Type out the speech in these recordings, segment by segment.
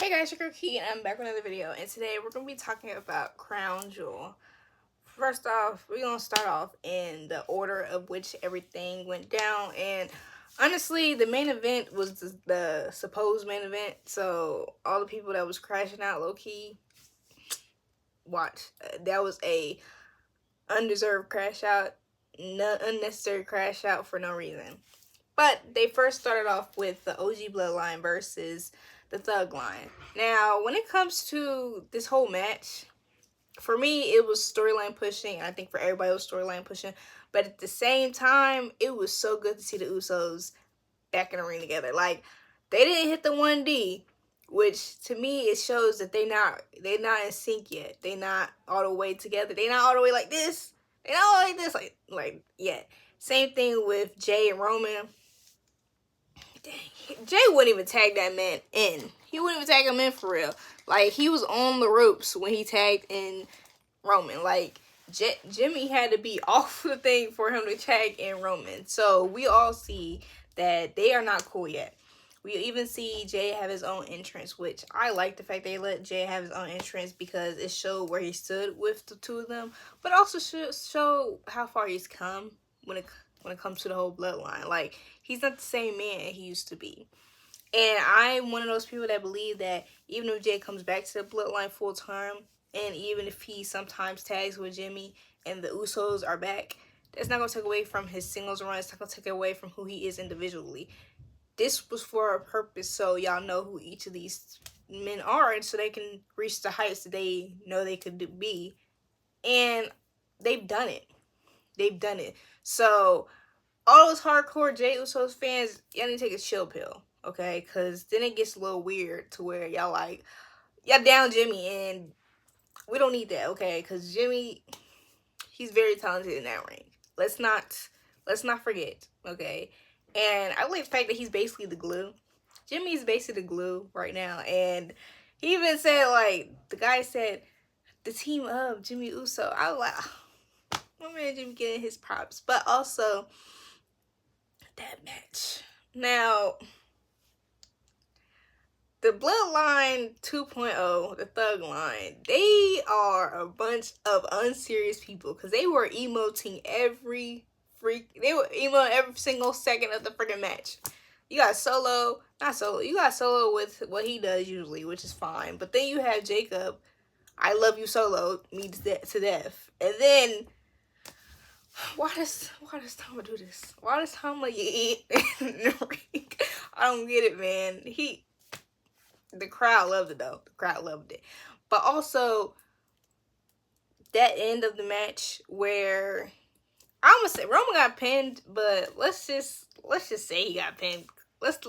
Hey guys, your girl Key, and I'm back with another video, and today we're going to be talking about Crown Jewel. First off, we're going to start off in the order of which everything went down, and honestly, the main event was the supposed main event, so all the people that was crashing out low-key, watch. That was a undeserved crash out, unnecessary crash out for no reason. But they first started off with the OG Bloodline versus the Thug Line. Now, when it comes to this whole match, for me, it was storyline pushing. I think for everybody, it was storyline pushing. But at the same time, it was so good to see the Usos back in the ring together. Like, they didn't hit the 1D, which to me, it shows that they're not in sync yet. They're not all the way together. They're not all the way like this. They're not all like this, like yet. Same thing with Jay and Roman. Dang, Jay wouldn't even tag that man in. He wouldn't even tag him in for real. Like, he was on the ropes when he tagged in Roman. Like, Jimmy had to be off the thing for him to tag in Roman. So, we all see that they are not cool yet. We even see Jay have his own entrance, which I like the fact they let Jay have his own entrance because it showed where he stood with the two of them. But also show how far he's come when it comes to the whole bloodline. Like, he's not the same man he used to be. And I'm one of those people that believe that even if Jay comes back to the bloodline full time, and even if he sometimes tags with Jimmy and the Usos are back, that's not going to take away from his singles run. It's not going to take away from who he is individually. This was for a purpose, so y'all know who each of these men are, and so they can reach the heights that they know they could be. And they've done it. They've done it. So, all those hardcore Jey Usos fans, y'all need to take a chill pill, okay? Because then it gets a little weird to where y'all like, y'all down Jimmy, and we don't need that, okay? Because Jimmy, he's very talented in that ring. Let's not forget, okay? And I like the fact that he's basically the glue. Jimmy's basically the glue right now. And he even said, like, the guy said, the team of Jimmy Uso. I was like, my man Jimmy getting his props. But also, that match. Now, the Bloodline 2.0, the Thug Line, they are a bunch of unserious people because they were emoting every single second of the freaking match. You got Solo, you got Solo with what he does usually, which is fine. But then you have Jacob, I love you Solo, me to death. And then, why does Tama do this? Why does Tama eat in the ring? I don't get it, man. The crowd loved it though. The crowd loved it. But also, that end of the match where I'm gonna say Roman got pinned, but let's just say he got pinned. Let's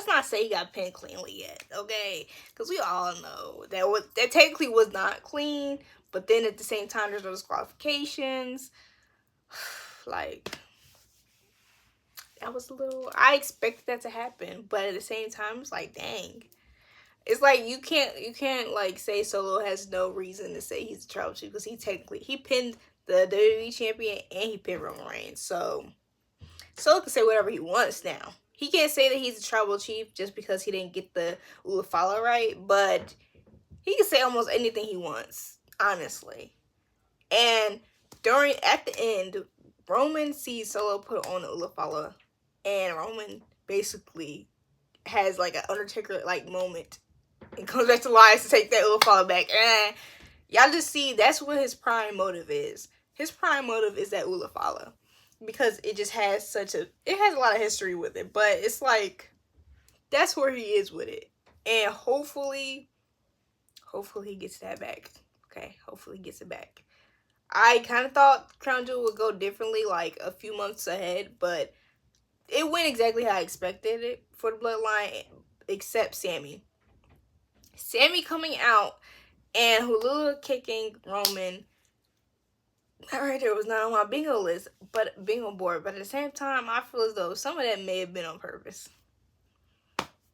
not say he got pinned cleanly yet, okay? Because we all know that technically was not clean. But then at the same time, there's no disqualifications. Like, that was a little. I expected that to happen, but at the same time, it's like, dang. It's like you can't like say Solo has no reason to say he's a tribal chief because he pinned the WWE champion and he pinned Roman Reigns. So Solo can say whatever he wants now. He can't say that he's a tribal chief just because he didn't get the Ulafala right, but he can say almost anything he wants, honestly. And at the end, Roman sees Solo put on the Ulafala, and Roman basically has like an Undertaker like moment. And comes back to life to take that little fall back. And y'all just see that's what his prime motive is. His prime motive is that Ulafala. Because it just has it has a lot of history with it. But it's like, that's where he is with it. And hopefully he gets that back. Okay, hopefully he gets it back. I kind of thought Crown Jewel would go differently, like a few months ahead. But it went exactly how I expected it for the Bloodline, except Sammy. Sammy coming out and Hulula kicking Roman. That right there was not on my bingo board. But at the same time, I feel as though some of that may have been on purpose.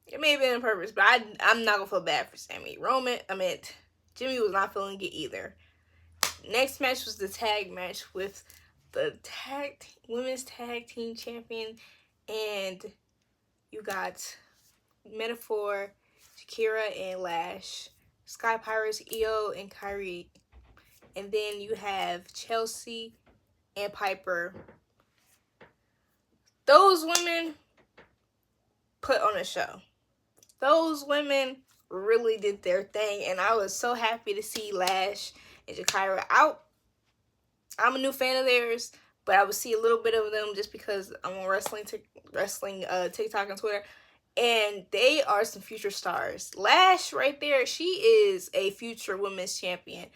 It may have been on purpose, but I'm not gonna feel bad for Sammy. Jimmy was not feeling it either. Next match was the tag match with the women's tag team champion, and you got Metaphor, Shakira and Lash. Sky Pirates, Io and Kyrie. And then you have Chelsea and Piper. Those women put on a show. Those women really did their thing, and I was so happy to see Lash and Shakira out. I'm a new fan of theirs, but I would see a little bit of them just because I'm on wrestling TikTok and Twitter, and they are some future stars. Lash right there, she is a future women's champion.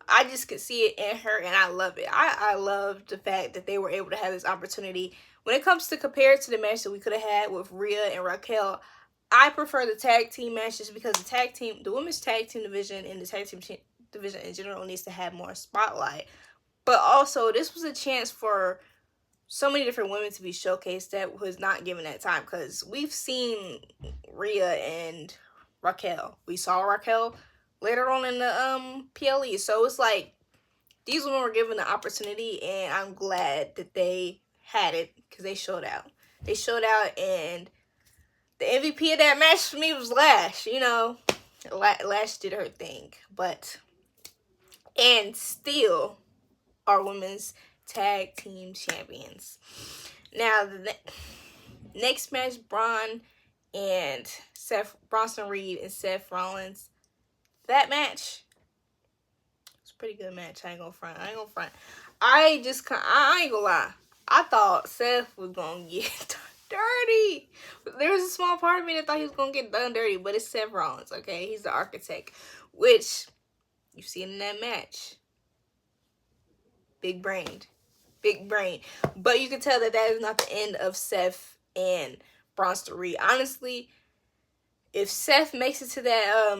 I just could see it in her, and I love it. I love the fact that they were able to have this opportunity. When it comes to compare to the match that we could have had with Rhea and Raquel, I prefer the tag team matches because the women's tag team division and the tag team division in general needs to have more spotlight. But also, this was a chance for so many different women to be showcased that was not given that time, because we've seen Rhea and Raquel. We saw Raquel later on in the PLE. So it's like these women were given the opportunity, and I'm glad that they had it because they showed out. They showed out, and the MVP of that match for me was Lash. You know, Lash did her thing, and still our women's tag team champions. Now the next match, Bronson Reed and Seth Rollins. That match was a pretty good match. I ain't gonna front. I ain't gonna lie. I thought Seth was gonna get dirty. There was a small part of me that thought he was gonna get done dirty, but it's Seth Rollins, okay? He's the architect, which you see in that match. Big brain. But you can tell that is not the end of Seth and Bronson Reed. Honestly, if Seth makes it to that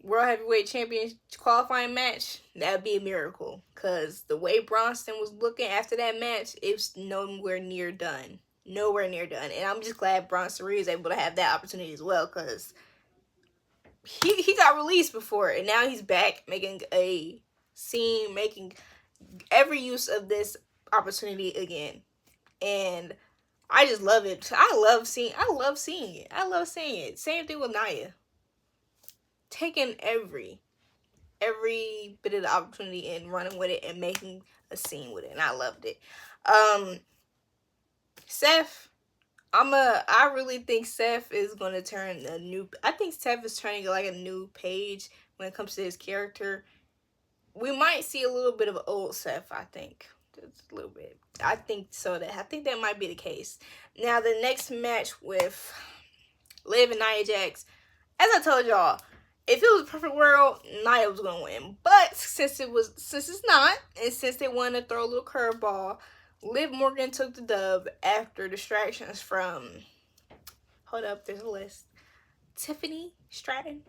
World Heavyweight Champion qualifying match, that'd be a miracle. Because the way Bronson was looking after that match, it's nowhere near done. And I'm just glad Bronson Reed is able to have that opportunity as well, because he got released before, and now he's back making a scene, making every use of this opportunity again. And I just love it. I love seeing it. Same thing with Nia. Taking every bit of the opportunity and running with it and making a scene with it. And I loved it. Seth, I really think Seth is gonna turn I think Seth is turning like a new page when it comes to his character. We might see a little bit of old Seth, I think. Just a little bit. I think that might be the case. Now, the next match with Liv and Nia Jax. As I told y'all, if it was a perfect world, Nia was going to win. But since it's not, and since they wanted to throw a little curveball, Liv Morgan took the dub after distractions from, hold up, there's a list. Tiffany Stratton,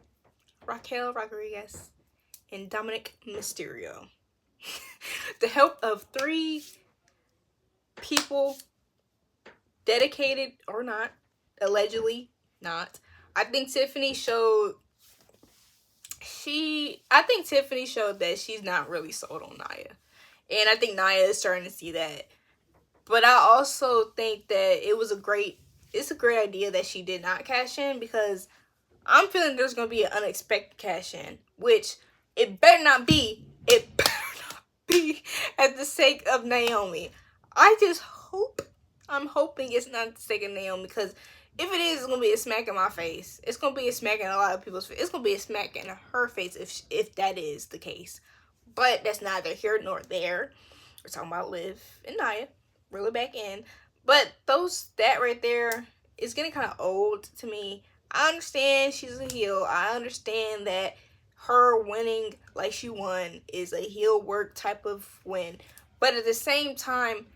Raquel Rodriguez, and Dominic Mysterio. The help of 3 people, dedicated or not, allegedly not. I think Tiffany showed that she's not really sold on Nia. And I think Nia is starting to see that. But I also think that it's a great idea that she did not cash in, because I'm feeling there's going to be an unexpected cash in, which it better not be at the sake of Naomi. I'm hoping it's not the sake of Naomi, because if it is, it's going to be a smack in my face. It's going to be a smack in a lot of people's face. It's going to be a smack in her face if that is the case. But that's neither here nor there. We're talking about Liv and Nia. Reel it back in. But that right there is getting kind of old to me. I understand she's a heel. I understand that her winning like she won is a heel work type of win. But at the same time,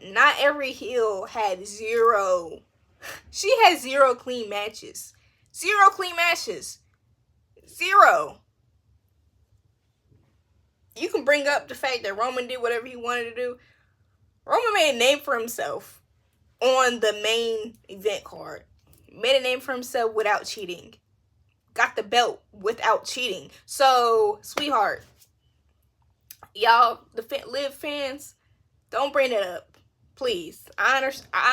not every heel had zero. She had 0 clean matches. 0 clean matches. 0. You can bring up the fact that Roman did whatever he wanted to do. Roman made a name for himself on the main event card. Made a name for himself without cheating. Got the belt without cheating. So, sweetheart, y'all, the Liv fans, don't bring it up. Please. I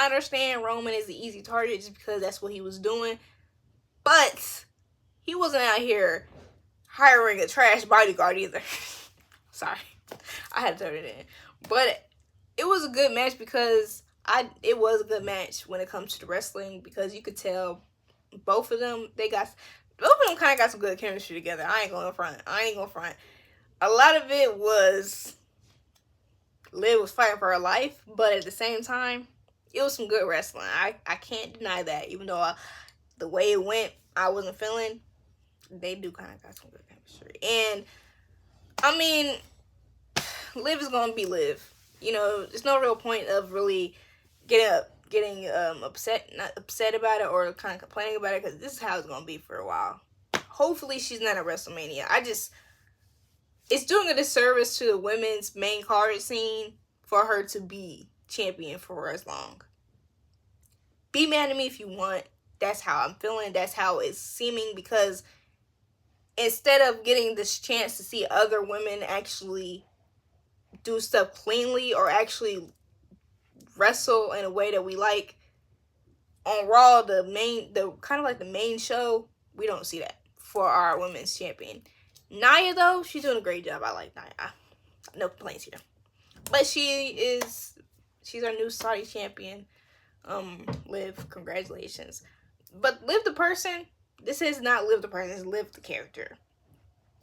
understand Roman is the easy target just because that's what he was doing. But he wasn't out here hiring a trash bodyguard either. Sorry, I had to turn it in. But it was a good match because it was a good match when it comes to the wrestling, because you could tell both of them kind of got some good chemistry together. I ain't gonna front. A lot of it was Liv was fighting for her life, but at the same time, it was some good wrestling. I can't deny that. Even though the way it went, I wasn't feeling. They do kind of got some good chemistry, and I mean, Liv is gonna be Liv. You know, there's no real point of really getting not upset about it or kind of complaining about it, because this is how it's gonna be for a while. Hopefully, she's not at WrestleMania. It's doing a disservice to the women's main card scene for her to be champion for as long. Be mad at me if you want. That's how I'm feeling. That's how it's seeming, because instead of getting this chance to see other women actually do stuff cleanly or actually wrestle in a way that we like on Raw, the kind of like the main show, we don't see that for our women's champion. Nia, though, she's doing a great job. I like Nia. No complaints here. But she's our new Saudi champion. Liv, congratulations. But Liv the person, this is not Liv the person, it's Liv the character.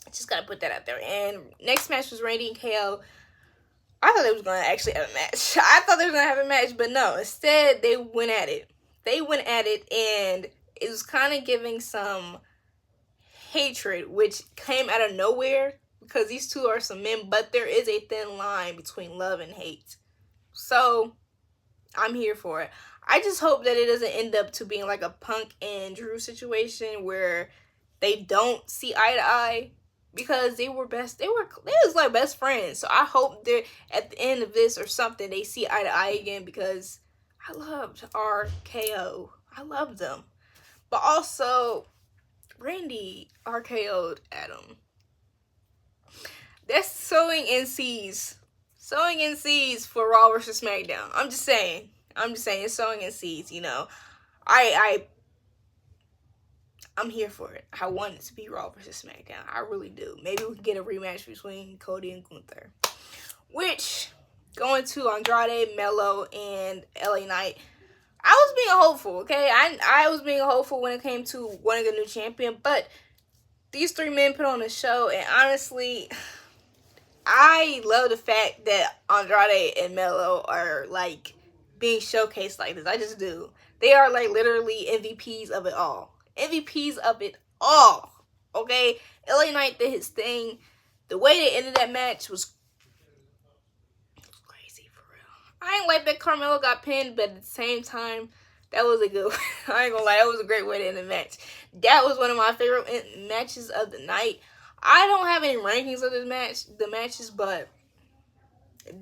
I just gotta put that out there. And next match was Randy and KO. I thought they was gonna actually have a match. I thought they were gonna have a match, but no. Instead, they went at it. And it was kind of giving some hatred, which came out of nowhere, because these two are some men, but there is a thin line between love and hate. So I'm here for it. I just hope that it doesn't end up to being like a Punk and Drew situation where they don't see eye to eye, because they was like best friends. So I hope they're at the end of this or something, they see eye to eye again, because I loved RKO. I loved them. But also, Randy RKO'd Adam. That's sowing in seeds. Sowing in seeds for Raw versus SmackDown. I'm just saying, it's sowing in seeds, you know. I'm here for it. I want it to be Raw versus SmackDown. I really do. Maybe we can get a rematch between Cody and Gunther. Which, going to Andrade, Melo, and LA Knight, I was being hopeful, okay? I was being hopeful when it came to wanting a new champion, but these three men put on a show, and honestly, I love the fact that Andrade and Melo are, like, being showcased like this. I just do. They are, like, literally MVPs of it all. MVPs of it all, okay? LA Knight did his thing. The way they ended that match was crazy, for real. I ain't like that Carmelo got pinned, but at the same time, that was a good I ain't gonna lie, that was a great way to end the match. That was one of my favorite matches of the night. I don't have any rankings of the matches, but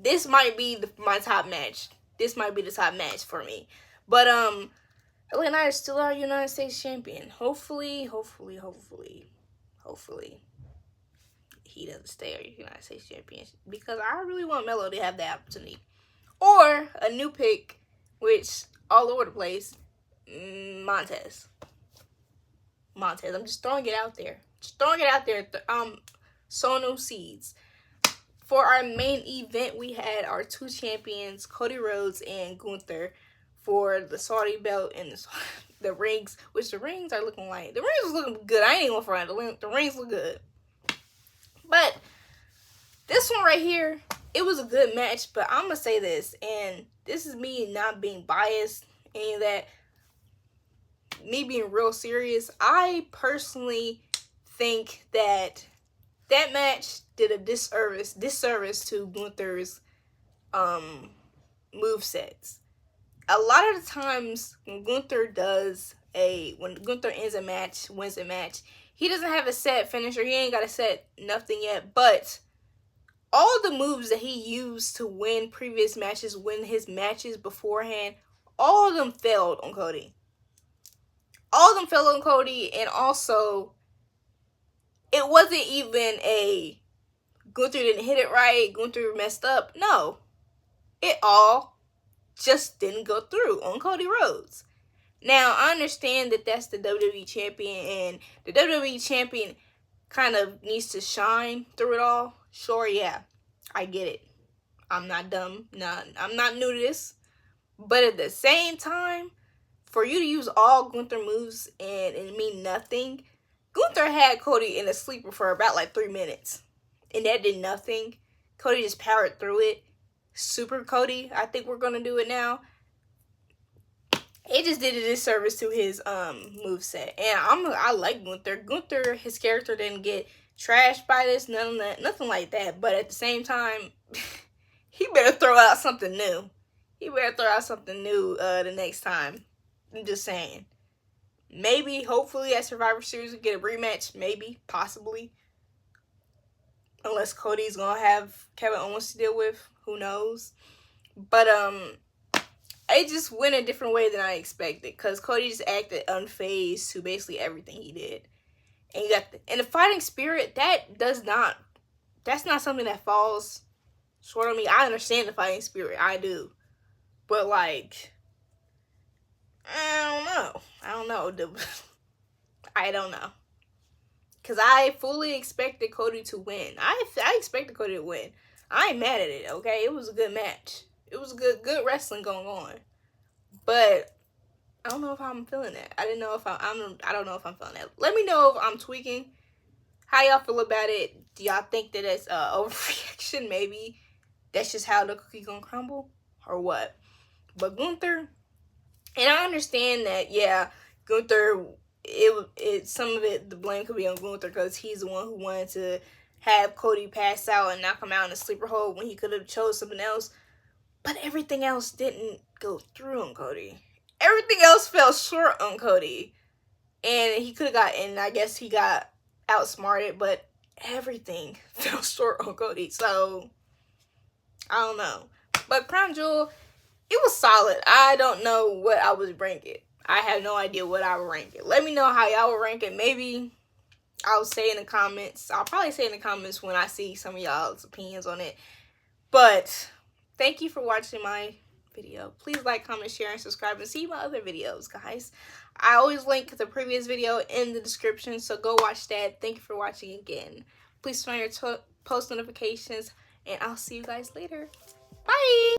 this might be my top match. This might be the top match for me. But LA Knight is still our United States champion. Hopefully, he doesn't stay our United States champion, because I really want Melo to have that opportunity. Or a new pick, which all over the place, Montez. I'm just throwing it out there. Sowing those seeds. For our main event, we had our two champions, Cody Rhodes and Gunther, for the Saudi belt and the rings, which the rings are looking like. The rings was looking good. I ain't even gonna front. The rings look good. But this one right here, it was a good match, but I'm gonna say this, and this is me not being biased, and that me being real serious. I personally think that match did a disservice to Gunther's movesets. A lot of the times when Gunther ends a match, wins a match, he doesn't have a set finisher. He ain't got a set nothing yet, but all the moves that he used to win previous matches, win his matches beforehand, all of them failed on Cody. And also, it wasn't even a Gunther didn't hit it right, Gunther messed up. No. It all just didn't go through on Cody Rhodes. Now, I understand that that's the WWE champion, and the WWE champion kind of needs to shine through it all. Sure, yeah, I get it. I'm not dumb. I'm not new to this. But at the same time, for you to use all Gunther moves and it mean nothing, Gunther had Cody in a sleeper for about like 3 minutes. And that did nothing. Cody just powered through it. Super Cody, I think we're going to do it now. It just did a disservice to his moveset. And I like Gunther. Gunther, his character didn't get trashed by this, nothing like that. But at the same time, he better throw out something new. He better throw out something new the next time. I'm just saying. Maybe, hopefully, at Survivor Series, we get a rematch. Maybe, possibly. Unless Cody's gonna have Kevin Owens to deal with. Who knows? But, it just went a different way than I expected. Because Cody just acted unfazed to basically everything he did. And you got and the fighting spirit, that's not something that falls short on me. I understand the fighting spirit. I do. But, like, I don't know. I don't know. Because I fully expected Cody to win. I expected Cody to win. I ain't mad at it, okay? It was a good match. It was good wrestling going on. But I don't know if I'm feeling that. I don't know if I'm feeling that. Let me know if I'm tweaking. How y'all feel about it? Do y'all think that it's overreaction? Maybe that's just how the cookie gonna crumble? Or what? But Gunther, and I understand that, yeah, Gunther, some of it, the blame could be on Gunther because he's the one who wanted to have Cody pass out and knock him out in a sleeper hold when he could have chose something else. But everything else didn't go through on Cody. Everything else fell short on Cody. And he could have and I guess he got outsmarted, but everything fell short on Cody. So, I don't know. But Crown Jewel, it was solid. I don't know what I would rank it. I have no idea what I would rank it. Let me know how y'all would rank it. Maybe I'll say in the comments. I'll probably say in the comments when I see some of y'all's opinions on it. But thank you for watching my video. Please like, comment, share, and subscribe, and see my other videos, guys. I always link the previous video in the description, so go watch that. Thank you for watching again. Please turn on your post notifications, and I'll see you guys later. Bye!